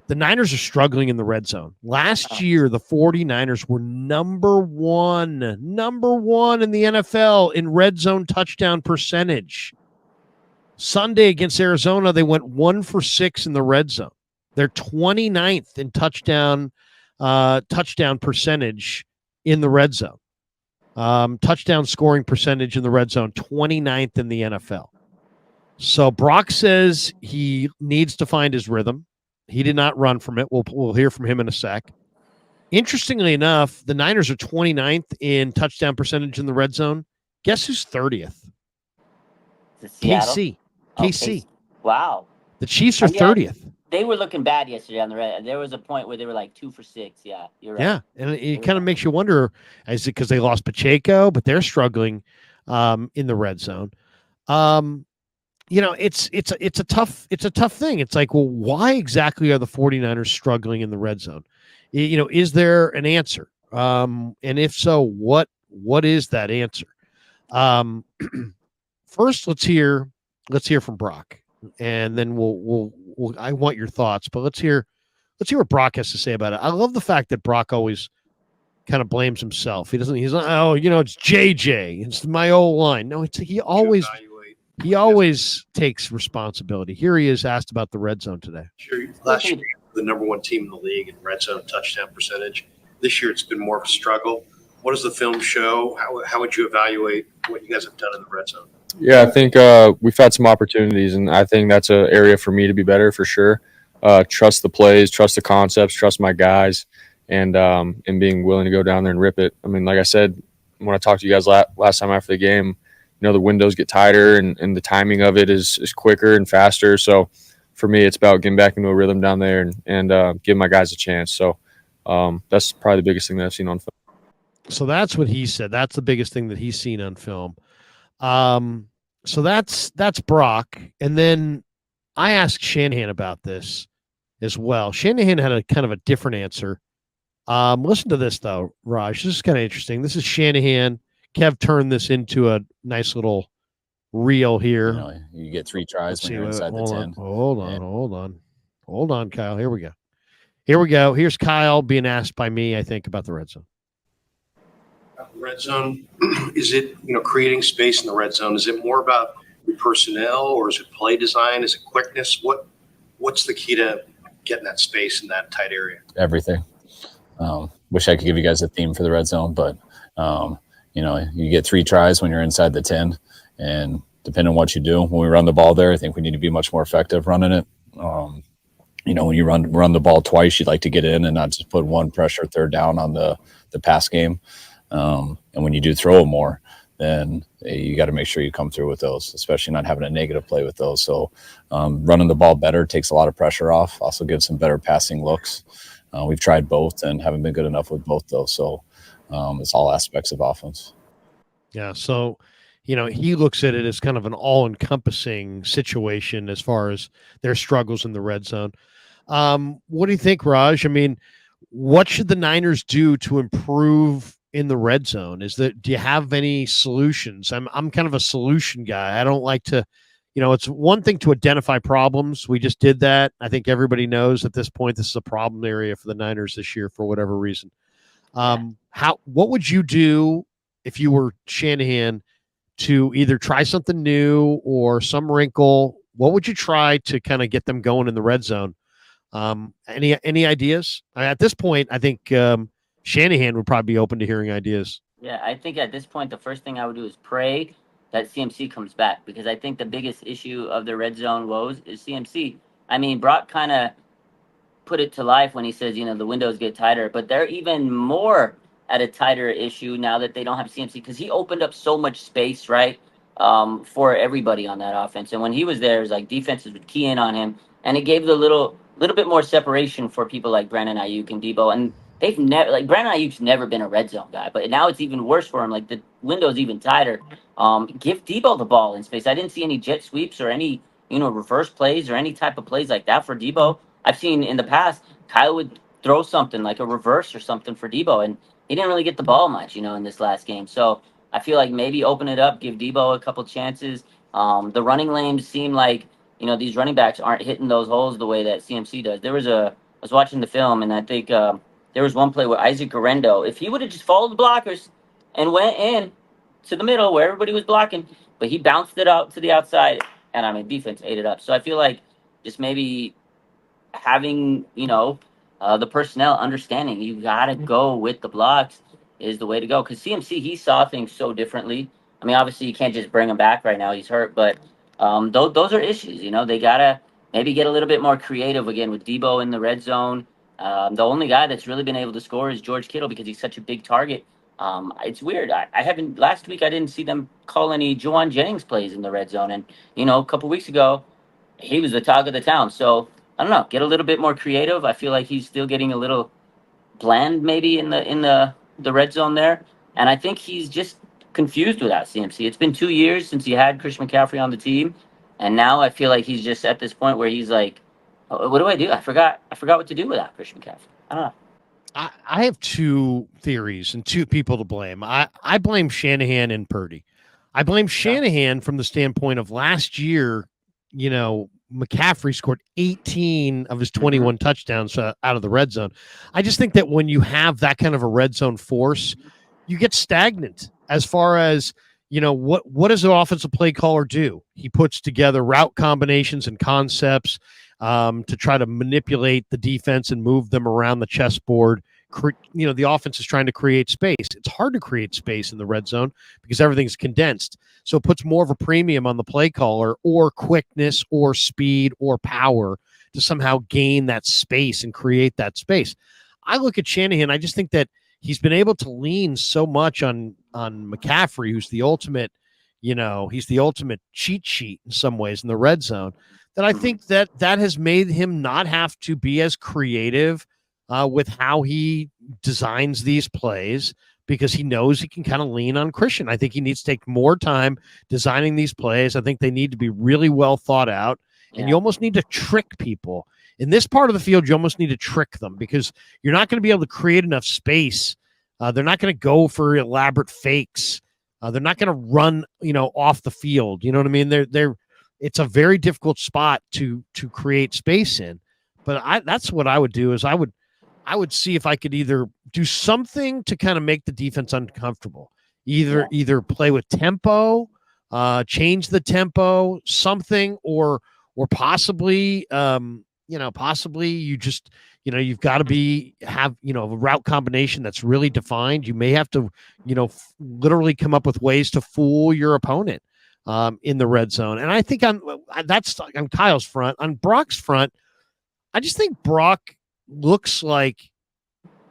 the Niners are struggling in the red zone. Last year, the 49ers were number one in the NFL in red zone touchdown percentage. Sunday against Arizona, they went 1 for 6 in the red zone. They're 29th in touchdown percentage in the red zone. Touchdown scoring percentage in the red zone, 29th in the NFL. So Brock says he needs to find his rhythm. He did not run from it. We'll hear from him in a sec. Interestingly enough, the Niners are 29th in touchdown percentage in the red zone. Guess who's 30th? KC. KC. Wow. The Chiefs are 30th. They were looking bad yesterday on the red. There was a point where they were like 2 for 6. Yeah, you're right. Yeah, and it kind of makes you wonder, is it because they lost Pacheco, but they're struggling in the red zone. It's a tough thing. It's like, well, why exactly are the 49ers struggling in the red zone? Is there an answer? And if so, what is that answer? First, let's hear from Brock, and then we'll I want your thoughts, but let's hear what Brock has to say about it. I love the fact that Brock always kind of blames himself. He's not, it's JJ, it's my old line. No, he always takes responsibility. Here he is asked about the red zone today. Sure. Last year, the number one team in the league in red zone touchdown percentage. This year, it's been more of a struggle. What does the film show? How would you evaluate what you guys have done in the red zone? Yeah, I think we've had some opportunities, and I think that's an area for me to be better for sure. Trust the plays, trust the concepts, trust my guys, and being willing to go down there and rip it. I mean, like I said, when I talked to you guys last time after the game, the windows get tighter and the timing of it is quicker and faster. So for me, it's about getting back into a rhythm down there and giving my guys a chance. So that's probably the biggest thing that I've seen on film. So that's what he said. That's the biggest thing that he's seen on film. So that's Brock. And then I asked Shanahan about this as well. Shanahan had a kind of a different answer. Listen to this, though, Raj. This is kind of interesting. This is Shanahan. Kev turned this into a nice little reel here. You get 3 tries when you're inside the 10. Hold on, Kyle. Here we go. Here's Kyle being asked by me, I think, about the red zone. Red zone, is it, creating space in the red zone? Is it more about your personnel, or is it play design? Is it quickness? What's the key to getting that space in that tight area? Everything. Wish I could give you guys a theme for the red zone, but you get 3 tries when you're inside the 10, and depending on what you do, when we run the ball there, I think we need to be much more effective running it. When you run the ball twice, you'd like to get in and not just put one pressure third down on the pass game. And when you do throw them more, then you got to make sure you come through with those, especially not having a negative play with those. So running the ball better takes a lot of pressure off, also gives some better passing looks. We've tried both and haven't been good enough with both those. So it's all aspects of offense. Yeah. So, he looks at it as kind of an all-encompassing situation as far as their struggles in the red zone. What do you think, Raj? I mean, what should the Niners do to improve in the red zone? Do you have any solutions? I'm kind of a solution guy. I don't like to, it's one thing to identify problems. We just did that. I think everybody knows at this point this is a problem area for the Niners this year for whatever reason. What would you do if you were Shanahan to either try something new or some wrinkle? What would you try to kind of get them going in the red zone? Any ideas? At this point, I think Shanahan would probably be open to hearing ideas. Yeah, I think at this point, the first thing I would do is pray that CMC comes back, because I think the biggest issue of the red zone woes is CMC. I mean, Brock kind of put it to life when he says, the windows get tighter, but they're even more at a tighter issue now that they don't have CMC, because he opened up so much space, right, for everybody on that offense. And when he was there, it was like defenses would key in on him, and it gave the little bit more separation for people like Brandon Ayuk and Debo. And they've never, Brandon Ayuk's never been a red zone guy, but now it's even worse for him. Like, the window's even tighter. Give Debo the ball in space. I didn't see any jet sweeps or any, reverse plays or any type of plays like that for Debo. I've seen in the past, Kyle would throw something like a reverse or something for Debo, and he didn't really get the ball much, in this last game. So I feel like maybe open it up, give Debo a couple chances. The running lanes seem like, these running backs aren't hitting those holes the way that CMC does. There was a was watching the film, and I think there was one play where Isaac Garendo, if he would have just followed the blockers and went in to the middle where everybody was blocking, but he bounced it out to the outside, and I mean defense ate it up. So I feel like just maybe having the personnel understanding you gotta go with the blocks is the way to go, because CMC, he saw things so differently. I mean, obviously you can't just bring him back right now, he's hurt, but those are issues. They gotta maybe get a little bit more creative again with Debo in the red zone. The only guy that's really been able to score is George Kittle because he's such a big target. It's weird. I haven't last week. I didn't see them call any Juwan Jennings plays in the red zone, and a couple weeks ago, he was the talk of the town. So I don't know. Get a little bit more creative. I feel like he's still getting a little bland, maybe in the red zone there, and I think he's just confused without CMC. It's been 2 years since he had Christian McCaffrey on the team, and now I feel like he's just at this point where he's like, "Oh, what do I do? I forgot. I forgot what to do without Christian McCaffrey." I don't know. I have two theories and two people to blame. I blame Shanahan and Purdy. I blame Shanahan from the standpoint of last year, McCaffrey scored 18 of his 21 touchdowns out of the red zone. I just think that when you have that kind of a red zone force, you get stagnant as far as, what does an offensive play caller do? He puts together route combinations and concepts to try to manipulate the defense and move them around the chessboard. The offense is trying to create space. It's hard to create space in the red zone because everything's condensed. So it puts more of a premium on the play caller or quickness or speed or power to somehow gain that space and create that space. I look at Shanahan. I just think that he's been able to lean so much on McCaffrey, who's the ultimate, he's the ultimate cheat sheet in some ways in the red zone, that I think that has made him not have to be as creative with how he designs these plays, because he knows he can kind of lean on Christian. I think he needs to take more time designing these plays. I think they need to be really well thought out, and you almost need to trick people. In this part of the field, you almost need to trick them because you're not going to be able to create enough space. They're not going to go for elaborate fakes. They're not going to run, off the field. You know what I mean? It's a very difficult spot to create space in. But that's what I would do is I would see if I could either do something to kind of make the defense uncomfortable, either play with tempo, change the tempo, something, or possibly, possibly you just, you've got to have a route combination that's really defined. You may have to, literally come up with ways to fool your opponent in the red zone. And I think that's on Kyle's front. On Brock's front, I just think Brock looks like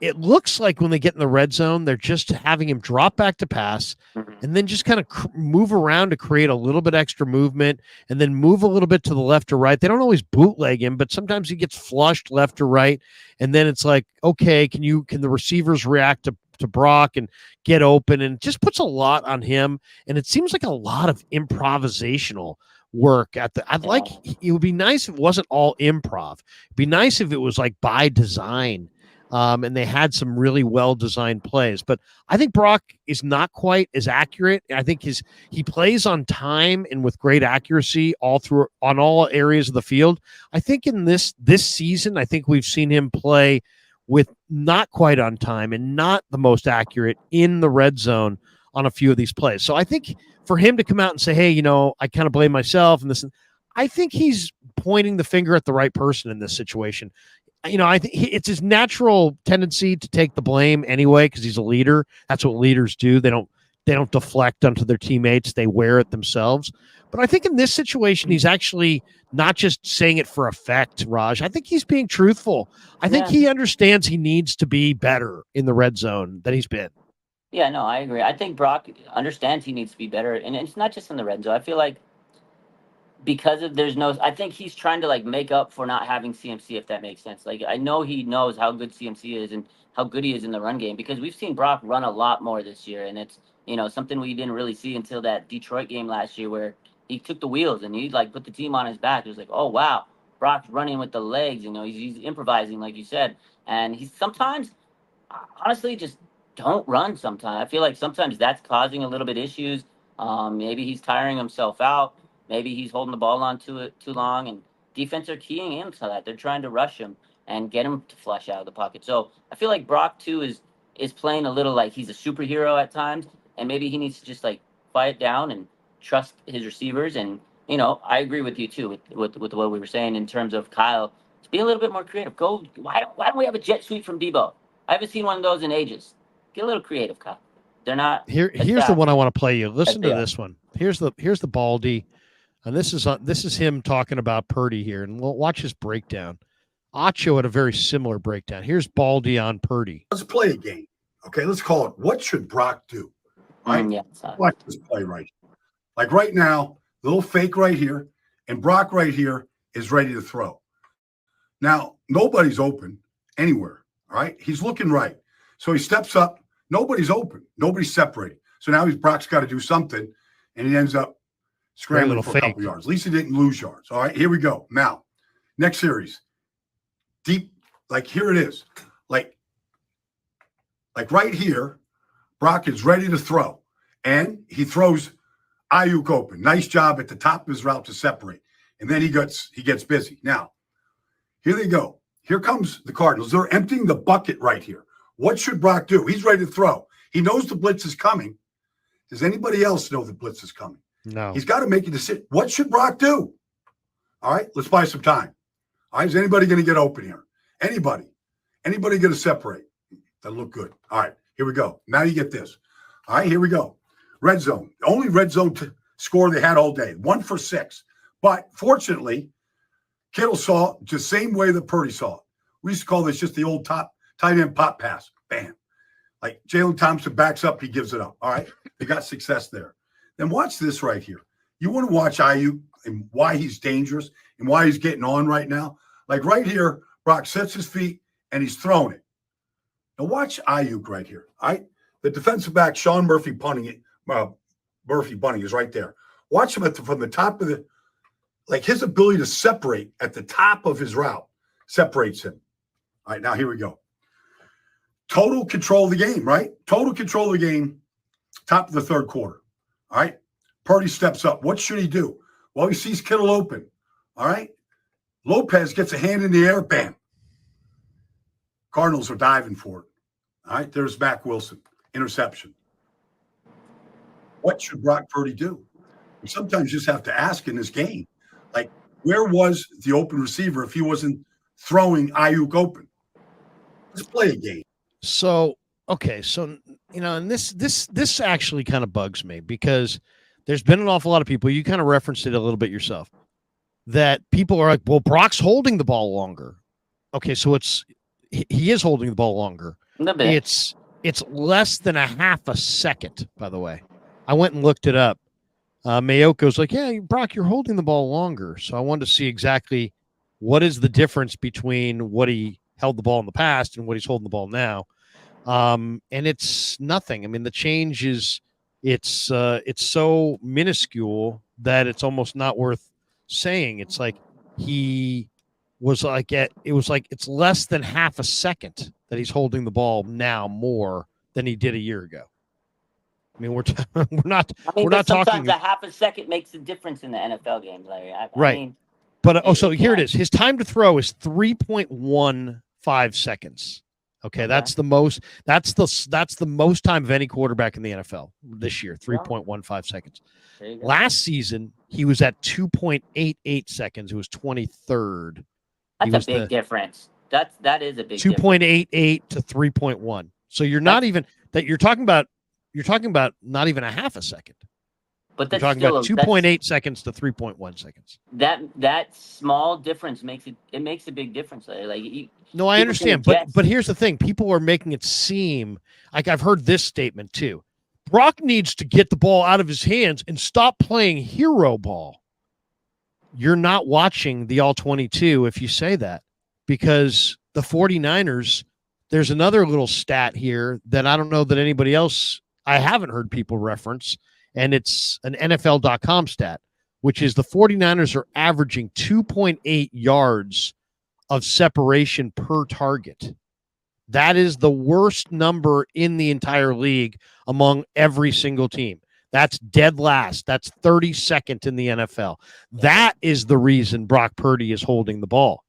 when they get in the red zone, they're just having him drop back to pass and then just kind of move around to create a little bit extra movement and then move a little bit to the left or right. They don't always bootleg him, but sometimes he gets flushed left or right. And then it's like, okay, can the receivers react to Brock and get open? And it just puts a lot on him. And it seems like a lot of improvisational work it would be nice if it wasn't all improv. It'd be nice if it was like by design. And they had some really well-designed plays. But I think Brock is not quite as accurate. I think he plays on time and with great accuracy on all areas of the field. I think in this season, I think we've seen him play with not quite on time and not the most accurate in the red zone on a few of these plays. So I think for him to come out and say, hey, I kind of blame myself and this, I think he's pointing the finger at the right person in this situation. I think it's his natural tendency to take the blame anyway because he's a leader. That's what leaders do. They don't deflect onto their teammates. They wear it themselves. But I think in this situation, he's actually not just saying it for effect, Raj. I think he's being truthful. I think he understands he needs to be better in the red zone than he's been. Yeah, no, I agree. I think Brock understands he needs to be better, and it's not just in the red zone. I feel like because I think he's trying to like make up for not having CMC, if that makes sense. Like, I know he knows how good CMC is and how good he is in the run game because we've seen Brock run a lot more this year, and it's something we didn't really see until that Detroit game last year where he took the wheels and he like put the team on his back. It was like, oh wow, Brock's running with the legs. He's improvising like you said, and he's sometimes honestly just don't run. Sometimes I feel like sometimes that's causing a little bit issues. Maybe he's tiring himself out. Maybe he's holding the ball on to it too long, and defense are keying into that. They're trying to rush him. and get him to flush out of the pocket. So I feel like Brock too is playing a little like he's a superhero at times, and maybe he needs to just like quiet down and trust his receivers. And I agree with you too with what we were saying in terms of Kyle. Just be a little bit more creative. Go. Why don't we have a jet sweep from Debo? I haven't seen one of those in ages. Get a little creative, Kyle. They're not Here's the one I want to play you. Listen to they are. this one. Here's the Baldy, and this is him talking about Purdy here, and we'll watch his breakdown. Acho had a very similar breakdown. Here's Baldy on Purdy. Let's play a game. Okay, let's call it what should Brock do? Right? Yeah. Watch this play right here. Like right now, little fake right here, and Brock right here is ready to throw. Now, nobody's open anywhere. All right. He's looking right. So he steps up. Nobody's open. Nobody's separating. So now Brock's got to do something, and he ends up scrambling for a couple yards. At least he didn't lose yards. All right, here we go. Now, next series. Deep, like here it is. Like right here, Brock is ready to throw. And he throws Ayuk open. Nice job at the top of his route to separate. And then he gets busy. Now, here they go. Here comes the Cardinals. They're emptying the bucket right here. What should Brock do? He's ready to throw. He knows the blitz is coming. Does anybody else know the blitz is coming? No. He's got to make a decision. What should Brock do? All right, let's buy some time. All right, is anybody going to get open here? Anybody? Anybody going to separate? That look good. All right, here we go. Now you get this. All right, here we go. Red zone. The only red zone score they had all day. 1 for 6. But fortunately, Kittle saw it the same way that Purdy saw it. We used to call this just the old tight end pop pass. Bam. Like Jalen Thompson backs up, he gives it up. All right, they got success there. Then watch this right here. You want to watch Ayuk and why he's dangerous and why he's getting on right now. Like right here, Brock sets his feet and he's throwing it. Now watch Ayuk right here. All right, the defensive back, Sean Murphy punting it. Murphy bunting is right there. Watch him from the top of like his ability to separate at the top of his route separates him. All right, now here we go. Total control of the game, right? Total control of the game, top of the third quarter. All right, Purdy steps up. What should he do? Well, he sees Kittle open. All right, Lopez gets a hand in the air, bam. Cardinals are diving for it. All right, there's Mac Wilson, interception. What should Brock Purdy do? We sometimes just have to ask in this game, like, where was the open receiver if he wasn't throwing Ayuk open? Let's play a game. So, okay. So, and this actually kind of bugs me because there's been an awful lot of people, you kind of referenced it a little bit yourself, that people are like, well, Brock's holding the ball longer. Okay. So he is holding the ball longer. It's less than a half a second, by the way. I went and looked it up. Mayoko's like, yeah, Brock, you're holding the ball longer. So I wanted to see exactly what is the difference between what he held the ball in the past and what he's holding the ball now. And it's nothing. I mean, the change is it's so minuscule that it's almost not worth saying. It's like he was like it's less than half a second that he's holding the ball now more than he did a year ago. I mean, we're not talking. Sometimes a half a second makes a difference in the NFL game, Larry. Right. I mean, but so here it is. His time to throw is 3.15 seconds. Okay, that's the most. That's the most time of any quarterback in the NFL this year. 3.15 seconds. Last season, he was at 2.88 seconds. It was 23rd. That's a big difference. That is a big 2.88 to 3.1. So you're not even that. You're talking about not even a half a second. But that's you're talking about 2.8 seconds to 3.1 seconds. That small difference makes a big difference. No, I understand, but here's the thing: people are making it seem like I've heard this statement too. Brock needs to get the ball out of his hands and stop playing hero ball. You're not watching the All-22 if you say that, because the 49ers. There's another little stat here that I don't know that anybody else. I haven't heard people reference, and it's an NFL.com stat, which is the 49ers are averaging 2.8 yards of separation per target. That is the worst number in the entire league among every single team. That's dead last. That's 32nd in the NFL. That is the reason Brock Purdy is holding the ball.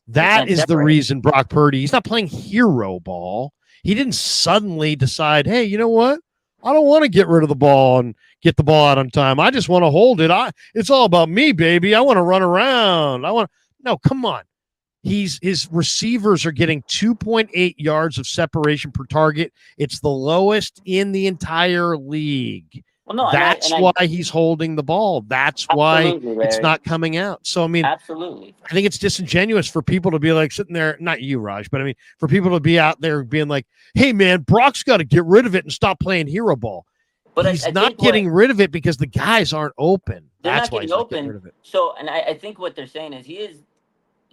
That can't is the separate. reason Brock Purdy, he's not playing hero ball. He didn't suddenly decide, hey, you know what? I don't want to get rid of the ball and get the ball out on time. I just want to hold it. It's all about me, baby. I want to run around. No, come on. His receivers are getting 2.8 yards of separation per target. It's the lowest in the entire league. Well, no, That's why he's holding the ball. That's why it's not coming out. So, I mean, absolutely. I think it's disingenuous for people to be like sitting there, not you, Raj, but I mean, for people to be out there being like, hey, man, Brock's got to get rid of it and stop playing hero ball. But he's not getting rid of it because the guys aren't open. That's why he's not getting rid of it. So, and I think what they're saying is he is,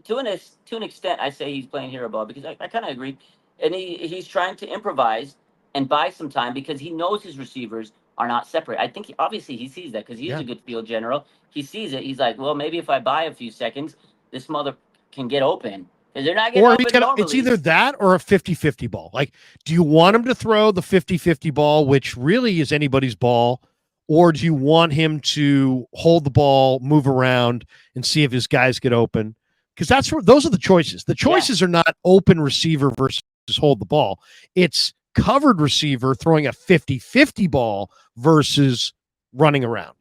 to an extent, I say he's playing hero ball because I kind of agree. And he's trying to improvise and buy some time because he knows his receivers are not separate. I think obviously he sees that because he's a good field general. He sees it. He's like, well, maybe if I buy a few seconds, this mother can get open. Because they're not getting open normally. It's either that or a 50-50 ball. Like, do you want him to throw the 50-50 ball, which really is anybody's ball, or do you want him to hold the ball, move around, and see if his guys get open? Because those are the choices. The choices are not open receiver versus hold the ball. It's covered receiver throwing a 50-50 ball versus running around.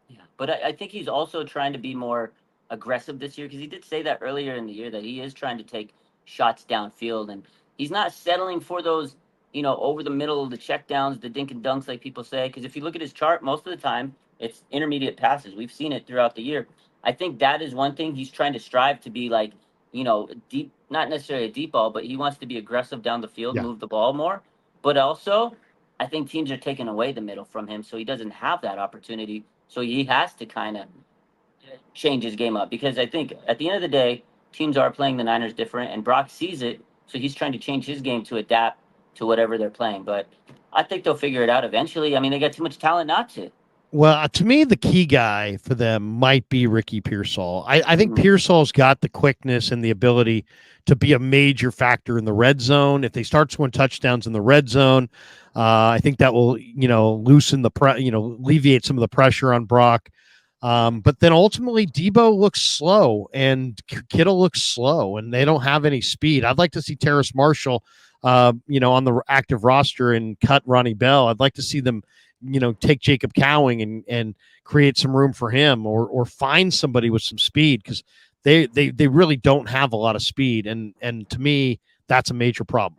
Yeah, but I think he's also trying to be more aggressive this year because he did say that earlier in the year that he is trying to take shots downfield and he's not settling for those, over the middle of the checkdowns, the dink and dunks like people say. Because if you look at his chart, most of the time it's intermediate passes. We've seen it throughout the year. I think that is one thing he's trying to strive to be like, deep, not necessarily a deep ball, but he wants to be aggressive down the field, move the ball more. But also, I think teams are taking away the middle from him, so he doesn't have that opportunity. So he has to kind of change his game up because I think at the end of the day, teams are playing the Niners different, and Brock sees it, so he's trying to change his game to adapt to whatever they're playing. But I think they'll figure it out eventually. I mean, they got too much talent not to. Well, to me, the key guy for them might be Ricky Pearsall. I think Pearsall's got the quickness and the ability to be a major factor in the red zone. If they start scoring touchdowns in the red zone, I think that will, loosen alleviate some of the pressure on Brock. But then ultimately, Debo looks slow and Kittle looks slow, and they don't have any speed. I'd like to see Terrace Marshall, on the active roster and cut Ronnie Bell. I'd like to see them, take Jacob Cowing and create some room for him or find somebody with some speed because they really don't have a lot of speed. And to me, that's a major problem.